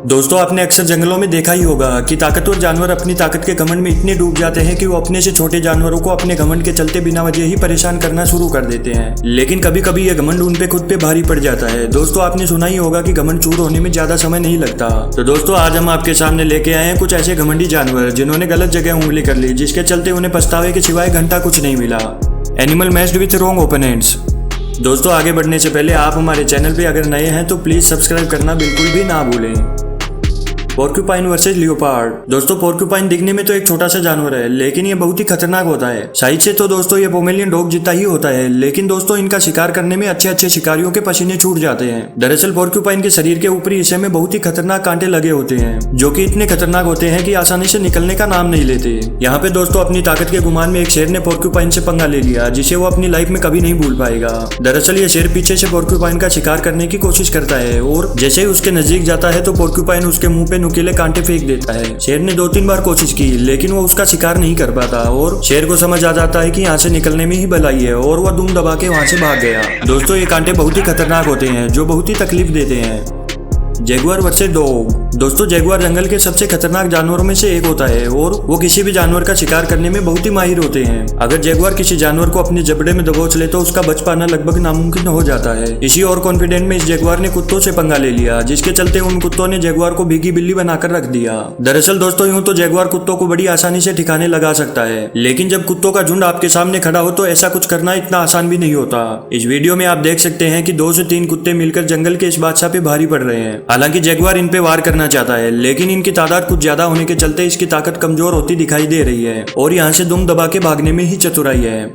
दोस्तों आपने अक्सर जंगलों में देखा ही होगा कि ताकतवर जानवर अपनी ताकत के घमंड में इतने डूब जाते हैं कि वो अपने से छोटे जानवरों को अपने घमंड के चलते बिना वजह ही परेशान करना शुरू कर देते हैं। लेकिन कभी कभी ये घमंड उन पे खुद पे भारी पड़ जाता है। दोस्तों आपने सुना ही होगा कि घमंड चूर होने में ज्यादा समय नहीं लगता। तो दोस्तों आज हम आपके सामने लेके आए हैं कुछ ऐसे घमंडी जानवर जिन्होंने गलत जगह उंगली कर ली, जिसके चलते उन्हें पछतावे के सिवाय घंटा कुछ नहीं मिला। Animal matched with wrong opponents. दोस्तों आगे बढ़ने से पहले आप हमारे चैनल पे अगर नए हैं तो प्लीज सब्सक्राइब करना बिल्कुल भी ना भूलें। Porcupine versus leopard. दोस्तों पोर्क्यूपाइन दिखने में तो एक छोटा सा जानवर है, लेकिन ये बहुत ही खतरनाक होता है। साइज से तो दोस्तों ये पोमेलियन डॉग जितना ही होता है, लेकिन दोस्तों इनका शिकार करने में अच्छे अच्छे शिकारियों के पसीने छूट जाते हैं। दरअसल पोर्क्यूपाइन के शरीर के ऊपरी हिस्से में बहुत ही खतरनाक कांटे लगे होते हैं, जो कि इतने खतरनाक होते हैं कि आसानी से निकलने का नाम नहीं लेते। यहाँ पे दोस्तों अपनी ताकत के गुमान में एक शेर ने पोर्क्यूपाइन से पंगा ले लिया, जिसे वो अपनी लाइफ में कभी नहीं भूल पाएगा। दरअसल ये शेर पीछे से पोर्क्यूपाइन का शिकार करने की कोशिश करता है और जैसे ही उसके नजदीक जाता है तो पोर्क्यूपाइन उसके मुंह पे नुकीले कांटे फेंक देता है। शेर ने 2-3 बार कोशिश की, लेकिन वो उसका शिकार नहीं कर पाता और शेर को समझ आ जाता है कि यहाँ से निकलने में ही भलाई है और वह दुम दबा के वहाँ से भाग गया। दोस्तों ये कांटे बहुत ही खतरनाक होते हैं, जो बहुत ही तकलीफ देते हैं। Jaguar versus dog. दोस्तों जैगुआर जंगल के सबसे खतरनाक जानवरों में से एक होता है और वो किसी भी जानवर का शिकार करने में बहुत ही माहिर होते हैं। अगर जैगुआर किसी जानवर को अपने जबड़े में दबोच ले तो उसका बच पाना लगभग नामुमकिन हो जाता है। इसी और कॉन्फिडेंट में इस जैगुआर ने कुत्तों से पंगा ले लिया, जिसके चलते उन कुत्तों ने जैगुआर को भीगी बिल्ली बनाकर रख दिया। दरअसल दोस्तों यूं तो जैगुआर कुत्तों को बड़ी आसानी से ठिकाने लगा सकता है, लेकिन जब कुत्तों का झुंड आपके सामने खड़ा हो तो ऐसा कुछ करना इतना आसान भी नहीं होता। इस वीडियो में आप देख सकते हैं कि 2 से 3 कुत्ते मिलकर जंगल के इस बादशाह पे भारी पड़ रहे हैं। हालांकि जैगुआर इन पे वार करना चाहता है, लेकिन इनकी तादाद कुछ ज्यादा होने के चलते इसकी ताकत कमजोर होती दिखाई दे रही है और यहाँ से दुम दबा के भागने में ही चतुराई है।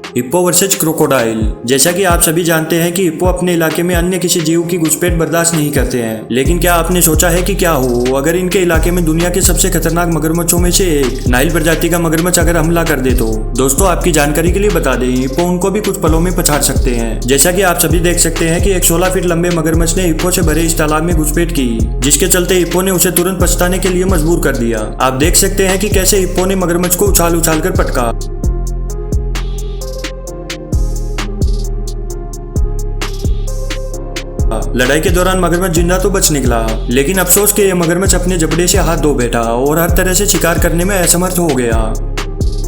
Hippo versus crocodile. जैसा कि आप सभी जानते हैं कि हिप्पो अपने इलाके में अन्य किसी जीव की घुसपैठ बर्दाश्त नहीं करते हैं, लेकिन क्या आपने सोचा है कि क्या हो अगर इनके इलाके में दुनिया के सबसे खतरनाक मगरमच्छों में से एक नाइल प्रजाति का मगरमच्छ अगर हमला कर दे तो? दोस्तों आपकी जानकारी के लिए बता दें, हिप्पो उनको भी कुछ पलों में पछाड़ सकते हैं। जैसा कि आप सभी देख सकते हैं कि एक 16 फीट लंबे मगरमच्छ ने हिप्पो से भरे इस तालाब में घुसपैठ की, जिसके चलते हिप्पो ने उसे तुरंत पछताने के लिए मजबूर कर दिया। आप देख सकते हैं कि कैसे हिप्पो ने मगरमच्छ को उछाल उछाल कर पटका। लड़ाई के दौरान मगरमच्छ जिंदा तो बच निकला, लेकिन अफसोस के ये मगरमच्छ अपने जबड़े से हाथ धो बैठा और हर तरह से शिकार करने में असमर्थ हो गया।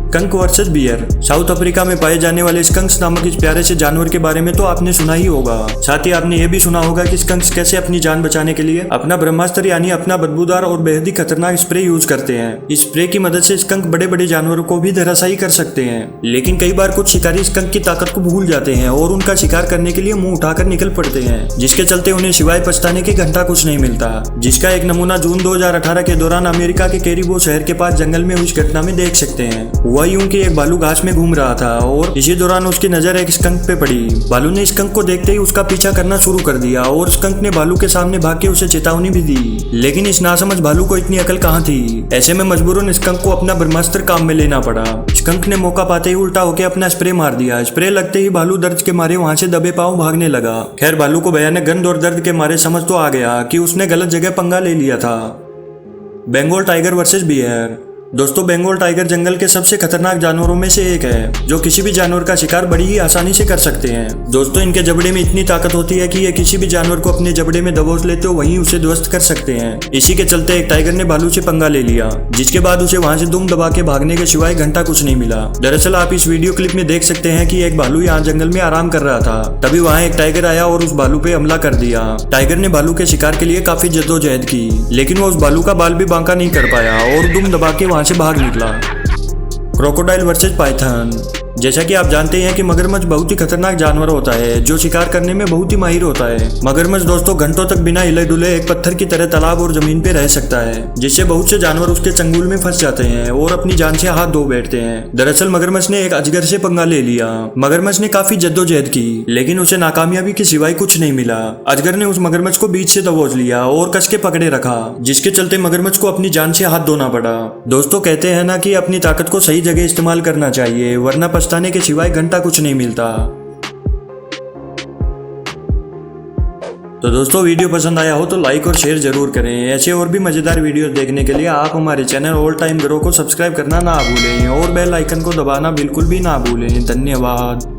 Skunk versus bear. South Africa में पाए जाने वाले स्कंक्स नामक इस प्यारे से जानवर के बारे में तो आपने सुना ही होगा। साथ ही आपने ये भी सुना होगा कि स्कंक्स कैसे अपनी जान बचाने के लिए अपना ब्रह्मास्त्र यानी अपना बदबूदार और बेहद ही खतरनाक स्प्रे यूज करते हैं। इस स्प्रे की मदद से स्कंक बड़े बड़े जानवरों को भी धराशायी कर सकते हैं, लेकिन कई बार कुछ शिकारी स्कंक की ताकत को भूल जाते हैं और उनका शिकार करने के लिए मुंह उठाकर निकल पड़ते हैं, जिसके चलते उन्हें सिवाय पछताने के घंटा कुछ नहीं मिलता। जिसका एक नमूना जून 2018 के दौरान अमेरिका के कैरिबो शहर के पास जंगल में हुई घटना में देख सकते हैं। हुआ यूं कि एक भालू घास में घूम रहा था और इसी दौरान उसकी नजर एक स्कंक पे पड़ी। भालू ने स्कंक को देखते ही उसका पीछा करना शुरू कर दिया और स्कंक ने भालू के सामने भाग के उसे चेतावनी भी दी, लेकिन इस नासमझ भालू को इतनी अकल कहाँ थी। ऐसे में मजबूरन स्कंक को अपना ब्रह्मास्त्र काम में लेना पड़ा। स्कंक ने मौका पाते ही उल्टा होकर अपना स्प्रे मार दिया। स्प्रे लगते ही भालू दर्द के मारे वहां से दबे पांव भागने लगा। खैर भालू को भयानक गंध और दर्द के मारे समझ तो आ गया कि उसने गलत जगह पंगा ले लिया था। Bengal tiger versus bear. दोस्तों बंगाल टाइगर जंगल के सबसे खतरनाक जानवरों में से एक है, जो किसी भी जानवर का शिकार बड़ी ही आसानी से कर सकते हैं। दोस्तों इनके जबड़े में इतनी ताकत होती है कि ये किसी भी जानवर को अपने जबड़े में दबोच लेते हो वहीं उसे ध्वस्त कर सकते हैं। इसी के चलते एक टाइगर ने भालू से पंगा ले लिया, जिसके बाद उसे वहां से दुम दबा के भागने के सिवाय घंटा कुछ नहीं मिला। दरअसल आप इस वीडियो क्लिप में देख सकते हैं कि एक भालू यहाँ जंगल में आराम कर रहा था, तभी वहाँ एक टाइगर आया और उस भालू पे हमला कर दिया। टाइगर ने भालू के शिकार के लिए काफी जद्दोजहद की, लेकिन वो उस भालू का बाल भी बांका नहीं कर पाया और दुम दबा के वहां से भाग निकला। Crocodile versus Python. जैसा कि आप जानते हैं कि मगरमच्छ बहुत ही खतरनाक जानवर होता है, जो शिकार करने में बहुत ही माहिर होता है। मगरमच्छ दोस्तों घंटों तक बिना हिले डुले एक पत्थर की तरह तालाब और जमीन पे रह सकता है, जिससे बहुत से जानवर उसके चंगुल में फंस जाते हैं और अपनी जान से हाथ धो बैठते हैं। दरअसल मगरमच्छ ने एक अजगर से पंगा ले लिया। मगरमच्छ ने काफी जद्दोजहद की, लेकिन उसे नाकामयाबी के सिवाय कुछ नहीं मिला। अजगर ने उस मगरमच्छ को बीच से दबोच लिया और कस के पकड़े रखा, जिसके चलते मगरमच्छ को अपनी जान से हाथ धोना पड़ा। दोस्तों कहते हैं ना कि अपनी ताकत को सही जगह इस्तेमाल करना चाहिए, वरना पछताने के सिवाय घंटा कुछ नहीं मिलता। तो दोस्तों वीडियो पसंद आया हो तो लाइक और शेयर जरूर करें। ऐसे और भी मजेदार वीडियोस देखने के लिए आप हमारे चैनल ऑल टाइम ग्रो को सब्सक्राइब करना ना भूलें और बेल आइकन को दबाना बिल्कुल भी ना भूलें। धन्यवाद।